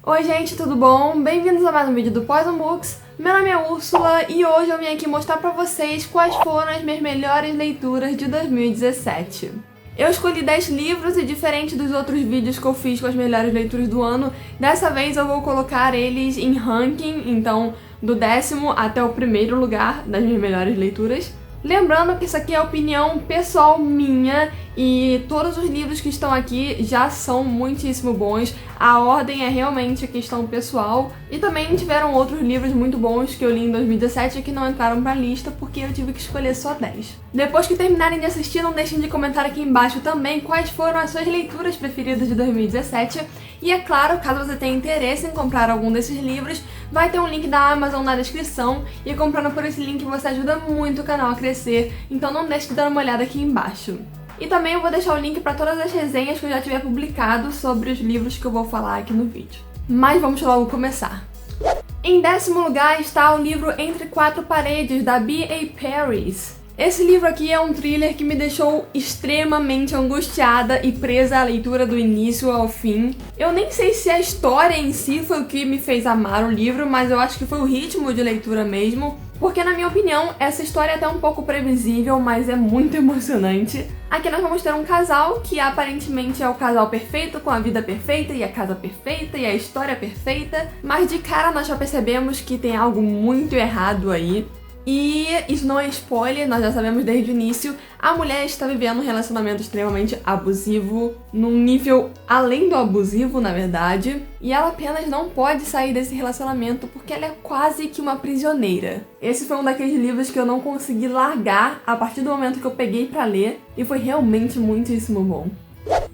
Oi gente, tudo bom? Bem-vindos a mais um vídeo do Poison Books. Meu nome é Úrsula e hoje eu vim aqui mostrar pra vocês quais foram as minhas melhores leituras de 2017. Eu escolhi 10 livros e diferente dos outros vídeos que eu fiz com as melhores leituras do ano, dessa vez eu vou colocar eles em ranking, então do 10º até o primeiro lugar das minhas melhores leituras. Lembrando que isso aqui é opinião pessoal minha e todos os livros que estão aqui já são muitíssimo bons. A ordem é realmente questão pessoal. E também tiveram outros livros muito bons que eu li em 2017 que não entraram pra lista porque eu tive que escolher só 10. Depois que terminarem de assistir, não deixem de comentar aqui embaixo também quais foram as suas leituras preferidas de 2017. E é claro, caso você tenha interesse em comprar algum desses livros, vai ter um link da Amazon na descrição e comprando por esse link você ajuda muito o canal a crescer, então não deixe de dar uma olhada aqui embaixo. E também eu vou deixar o link para todas as resenhas que eu já tiver publicado sobre os livros que eu vou falar aqui no vídeo. Mas vamos logo começar. Em 10º lugar está o livro Entre Quatro Paredes, da B.A. Paris. Esse livro aqui é um thriller que me deixou extremamente angustiada e presa à leitura do início ao fim. Eu nem sei se a história em si foi o que me fez amar o livro, mas eu acho que foi o ritmo de leitura mesmo. Porque, na minha opinião, essa história é até um pouco previsível, mas é muito emocionante. Aqui nós vamos ter um casal que aparentemente é o casal perfeito, com a vida perfeita e a casa perfeita e a história perfeita. Mas de cara nós já percebemos que tem algo muito errado aí. E isso não é spoiler, nós já sabemos desde o início. A mulher está vivendo um relacionamento extremamente abusivo, num nível além do abusivo, na verdade. E ela apenas não pode sair desse relacionamento porque ela é quase que uma prisioneira. Esse foi um daqueles livros que eu não consegui largar a partir do momento que eu peguei pra ler. E foi realmente muitíssimo bom.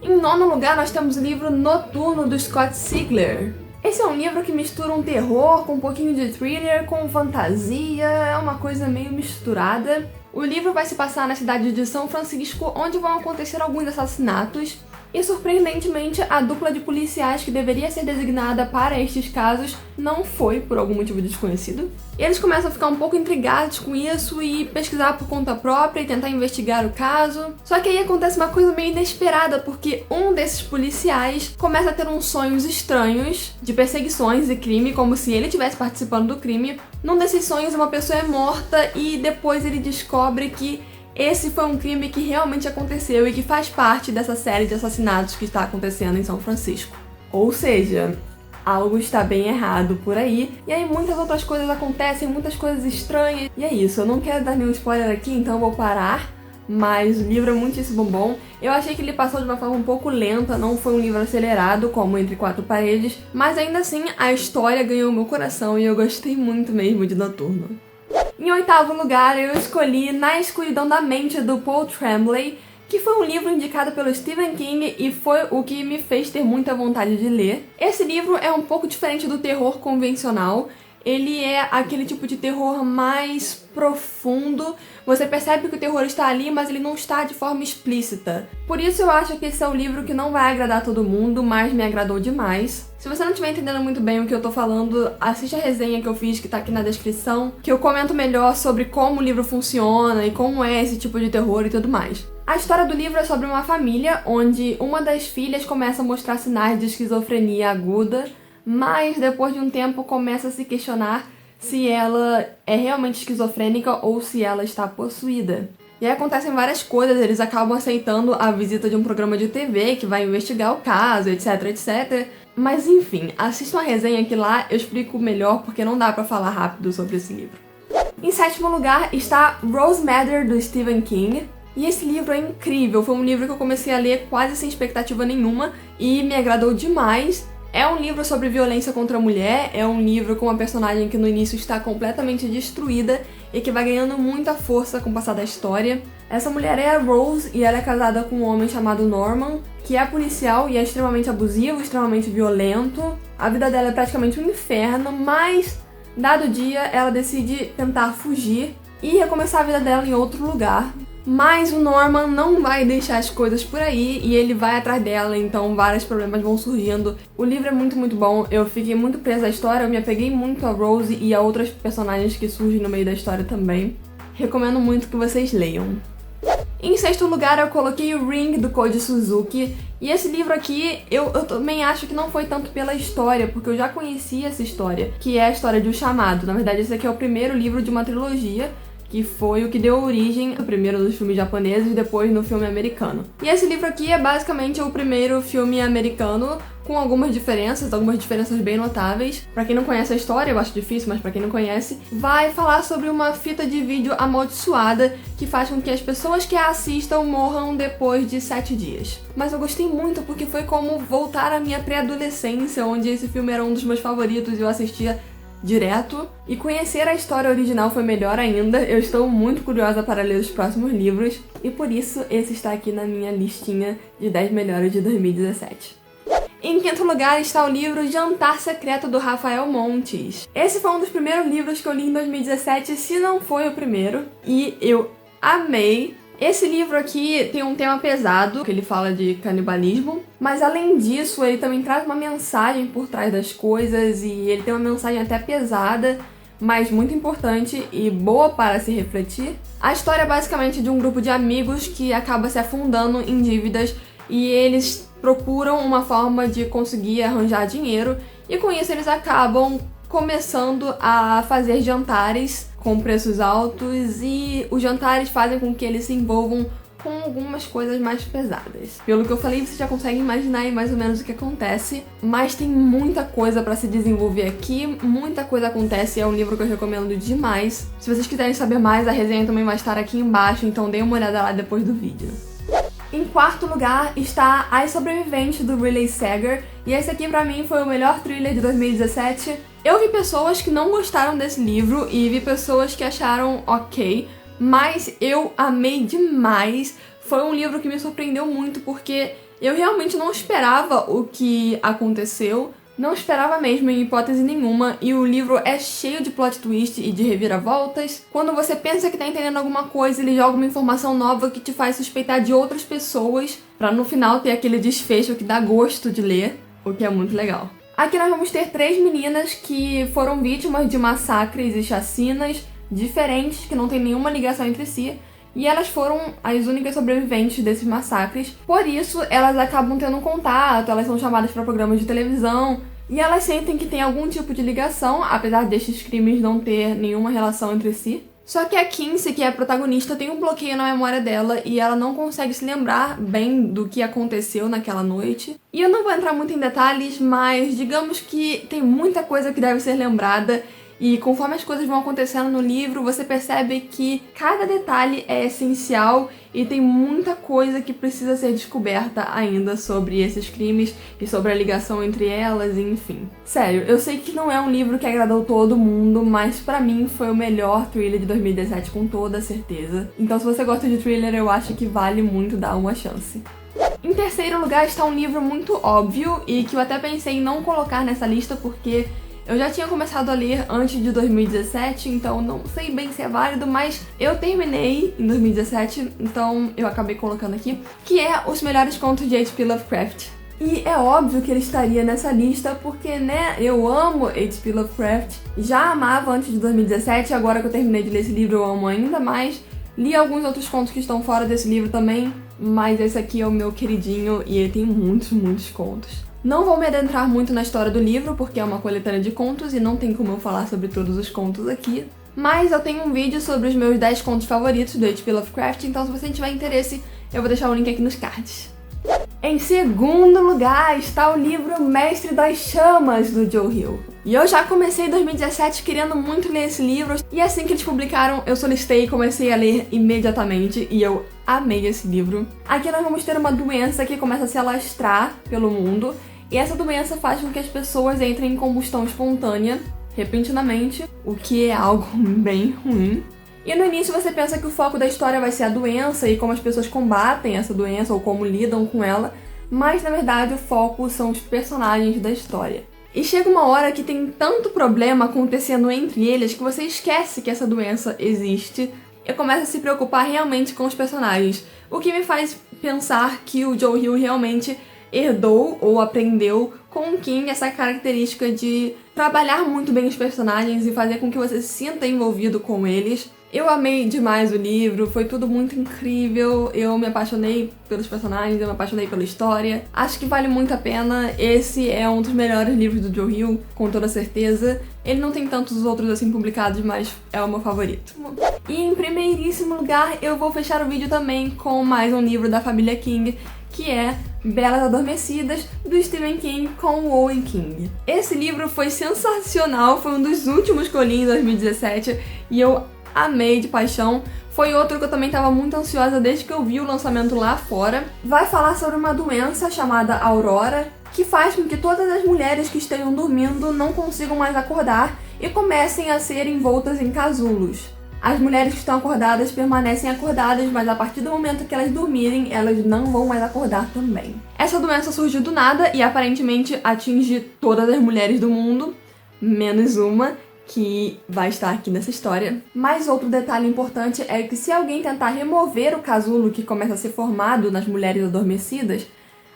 Em 9º lugar nós temos o livro Noturno, do Scott Sigler. Esse é um livro que mistura um terror com um pouquinho de thriller, com fantasia, é uma coisa meio misturada. O livro vai se passar na cidade de São Francisco, onde vão acontecer alguns assassinatos. E surpreendentemente, a dupla de policiais que deveria ser designada para estes casos não foi, por algum motivo desconhecido. E eles começam a ficar um pouco intrigados com isso e pesquisar por conta própria e tentar investigar o caso. Só que aí acontece uma coisa meio inesperada, porque um desses policiais começa a ter uns sonhos estranhos de perseguições e crime, como se ele estivesse participando do crime. Num desses sonhos, uma pessoa é morta e depois ele descobre que esse foi um crime que realmente aconteceu e que faz parte dessa série de assassinatos que está acontecendo em São Francisco. Ou seja, algo está bem errado por aí. E aí muitas outras coisas acontecem, muitas coisas estranhas. E é isso, eu não quero dar nenhum spoiler aqui, então eu vou parar. Mas o livro é muitíssimo bom. Eu achei que ele passou de uma forma um pouco lenta, não foi um livro acelerado, como Entre Quatro Paredes. Mas ainda assim, a história ganhou meu coração e eu gostei muito mesmo de Noturno. Em 8º lugar, eu escolhi Na Escuridão da Mente, do Paul Tremblay, que foi um livro indicado pelo Stephen King e foi o que me fez ter muita vontade de ler. Esse livro é um pouco diferente do terror convencional. Ele é aquele tipo de terror mais profundo. Você percebe que o terror está ali, mas ele não está de forma explícita. Por isso eu acho que esse é um livro que não vai agradar todo mundo, mas me agradou demais. Se você não estiver entendendo muito bem o que eu tô falando, assiste a resenha que eu fiz, que tá aqui na descrição, que eu comento melhor sobre como o livro funciona e como é esse tipo de terror e tudo mais. A história do livro é sobre uma família onde uma das filhas começa a mostrar sinais de esquizofrenia aguda, mas depois de um tempo começa a se questionar se ela é realmente esquizofrênica ou se ela está possuída. E aí acontecem várias coisas, eles acabam aceitando a visita de um programa de TV que vai investigar o caso, etc, etc. Mas enfim, assistam a resenha que lá eu explico melhor porque não dá pra falar rápido sobre esse livro. Em 7º lugar está Rose Madder, do Stephen King. E esse livro é incrível, foi um livro que eu comecei a ler quase sem expectativa nenhuma e me agradou demais. É um livro sobre violência contra a mulher, é um livro com uma personagem que no início está completamente destruída e que vai ganhando muita força com o passar da história. Essa mulher é a Rose e ela é casada com um homem chamado Norman, que é policial e é extremamente abusivo, extremamente violento. A vida dela é praticamente um inferno, mas dado o dia ela decide tentar fugir e recomeçar a vida dela em outro lugar. Mas o Norman não vai deixar as coisas por aí e ele vai atrás dela, então vários problemas vão surgindo. O livro é muito, muito bom, eu fiquei muito presa à história, eu me apeguei muito a Rose e a outras personagens que surgem no meio da história também. Recomendo muito que vocês leiam. Em sexto lugar, eu coloquei o Ring, do Koji Suzuki. E esse livro aqui, eu também acho que não foi tanto pela história, porque eu já conhecia essa história, que é a história de O Chamado. Na verdade, esse aqui é o primeiro livro de uma trilogia, que foi o que deu origem ao primeiro dos filmes japoneses e depois no filme americano. E esse livro aqui é basicamente o primeiro filme americano, com algumas diferenças bem notáveis. Pra quem não conhece a história, eu acho difícil, mas pra quem não conhece, vai falar sobre uma fita de vídeo amaldiçoada que faz com que as pessoas que a assistam morram depois de 7 dias. Mas eu gostei muito porque foi como voltar à minha pré-adolescência, onde esse filme era um dos meus favoritos e eu assistia direto, e conhecer a história original foi melhor ainda. Eu estou muito curiosa para ler os próximos livros e por isso esse está aqui na minha listinha de 10 melhores de 2017. Em quinto lugar está o livro Jantar Secreto, do Rafael Montes. Esse foi um dos primeiros livros que eu li em 2017, se não foi o primeiro, e eu amei. Esse livro aqui tem um tema pesado, que ele fala de canibalismo, mas além disso ele também traz uma mensagem por trás das coisas, e ele tem uma mensagem até pesada, mas muito importante e boa para se refletir. A história é basicamente de um grupo de amigos que acaba se afundando em dívidas e eles procuram uma forma de conseguir arranjar dinheiro, e com isso eles acabam começando a fazer jantares com preços altos, e os jantares fazem com que eles se envolvam com algumas coisas mais pesadas. Pelo que eu falei, você já consegue imaginar aí mais ou menos o que acontece, mas tem muita coisa pra se desenvolver aqui, muita coisa acontece, é um livro que eu recomendo demais. Se vocês quiserem saber mais, a resenha também vai estar aqui embaixo, então dê uma olhada lá depois do vídeo. Em quarto lugar está As Sobreviventes, do Riley Sager, e esse aqui pra mim foi o melhor thriller de 2017. Eu vi pessoas que não gostaram desse livro e vi pessoas que acharam ok, mas eu amei demais. Foi um livro que me surpreendeu muito porque eu realmente não esperava o que aconteceu, não esperava mesmo em hipótese nenhuma, e o livro é cheio de plot twist e de reviravoltas. Quando você pensa que tá entendendo alguma coisa, ele joga uma informação nova que te faz suspeitar de outras pessoas, pra no final ter aquele desfecho que dá gosto de ler, o que é muito legal. Aqui nós vamos ter 3 meninas que foram vítimas de massacres e chacinas diferentes, que não tem nenhuma ligação entre si, e elas foram as únicas sobreviventes desses massacres. Por isso, elas acabam tendo um contato, elas são chamadas para programas de televisão, e elas sentem que tem algum tipo de ligação, apesar destes crimes não ter nenhuma relação entre si. Só que a Kinsey, que é a protagonista, tem um bloqueio na memória dela e ela não consegue se lembrar bem do que aconteceu naquela noite. E eu não vou entrar muito em detalhes, mas digamos que tem muita coisa que deve ser lembrada, e conforme as coisas vão acontecendo no livro, você percebe que cada detalhe é essencial e tem muita coisa que precisa ser descoberta ainda sobre esses crimes e sobre a ligação entre elas, enfim. Sério, eu sei que não é um livro que agradou todo mundo, mas pra mim foi o melhor thriller de 2017 com toda certeza. Então se você gosta de thriller, eu acho que vale muito dar uma chance. Em terceiro lugar está um livro muito óbvio e que eu até pensei em não colocar nessa lista porque eu já tinha começado a ler antes de 2017, então não sei bem se é válido, mas eu terminei em 2017, então eu acabei colocando aqui, que é Os Melhores Contos de H.P. Lovecraft. E é óbvio que ele estaria nessa lista porque, né, eu amo H.P. Lovecraft, já amava antes de 2017, agora que eu terminei de ler esse livro eu amo ainda mais. Li alguns outros contos que estão fora desse livro também, mas esse aqui é o meu queridinho e ele tem muitos contos. Não vou me adentrar muito na história do livro, porque é uma coletânea de contos e não tem como eu falar sobre todos os contos aqui. Mas eu tenho um vídeo sobre os meus 10 contos favoritos do H.P. Lovecraft, então se você tiver interesse, eu vou deixar o link aqui nos cards. Em segundo lugar está o livro Mestre das Chamas, do Joe Hill. E eu já comecei em 2017 querendo muito ler esse livro, e assim que eles publicaram, eu solicitei e comecei a ler imediatamente, e eu amei esse livro. Aqui nós vamos ter uma doença que começa a se alastrar pelo mundo, e essa doença faz com que as pessoas entrem em combustão espontânea, repentinamente, o que é algo bem ruim. E no início você pensa que o foco da história vai ser a doença e como as pessoas combatem essa doença ou como lidam com ela, mas na verdade o foco são os personagens da história. E chega uma hora que tem tanto problema acontecendo entre eles que você esquece que essa doença existe e começa a se preocupar realmente com os personagens, o que me faz pensar que o Joe Hill realmente herdou ou aprendeu com o King essa característica de trabalhar muito bem os personagens e fazer com que você se sinta envolvido com eles. Eu amei demais o livro, foi tudo muito incrível, eu me apaixonei pelos personagens, eu me apaixonei pela história. Acho que vale muito a pena, esse é um dos melhores livros do Joe Hill, com toda certeza. Ele não tem tantos outros assim publicados, mas é o meu favorito. E em primeiríssimo lugar, eu vou fechar o vídeo também com mais um livro da família King, que é Belas Adormecidas, do Stephen King com o Owen King. Esse livro foi sensacional, foi um dos últimos que eu li em 2017 e eu amei de paixão. Foi outro que eu também estava muito ansiosa desde que eu vi o lançamento lá fora. Vai falar sobre uma doença chamada Aurora, que faz com que todas as mulheres que estejam dormindo não consigam mais acordar e comecem a ser envoltas em casulos. As mulheres que estão acordadas permanecem acordadas, mas a partir do momento que elas dormirem, elas não vão mais acordar também. Essa doença surgiu do nada e aparentemente atinge todas as mulheres do mundo, menos uma, que vai estar aqui nessa história. Mas outro detalhe importante é que se alguém tentar remover o casulo que começa a ser formado nas mulheres adormecidas,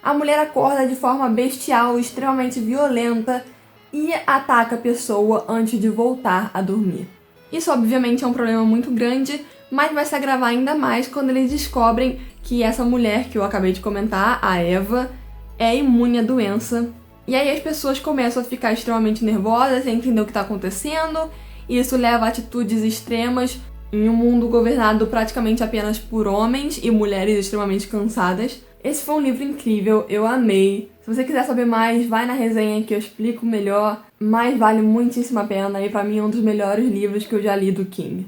a mulher acorda de forma bestial, extremamente violenta e ataca a pessoa antes de voltar a dormir. Isso obviamente é um problema muito grande, mas vai se agravar ainda mais quando eles descobrem que essa mulher que eu acabei de comentar, a Eva, é imune à doença. E aí as pessoas começam a ficar extremamente nervosas, sem entender o que está acontecendo, e isso leva a atitudes extremas em um mundo governado praticamente apenas por homens e mulheres extremamente cansadas. Esse foi um livro incrível, eu amei. Se você quiser saber mais, vai na resenha que eu explico melhor, mas vale muitíssimo a pena e pra mim é um dos melhores livros que eu já li do King.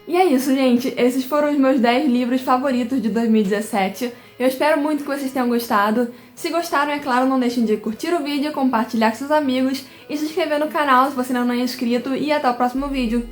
E é isso, gente. Esses foram os meus 10 livros favoritos de 2017. Eu espero muito que vocês tenham gostado. Se gostaram, é claro, não deixem de curtir o vídeo, compartilhar com seus amigos e se inscrever no canal se você ainda não é inscrito. E até o próximo vídeo.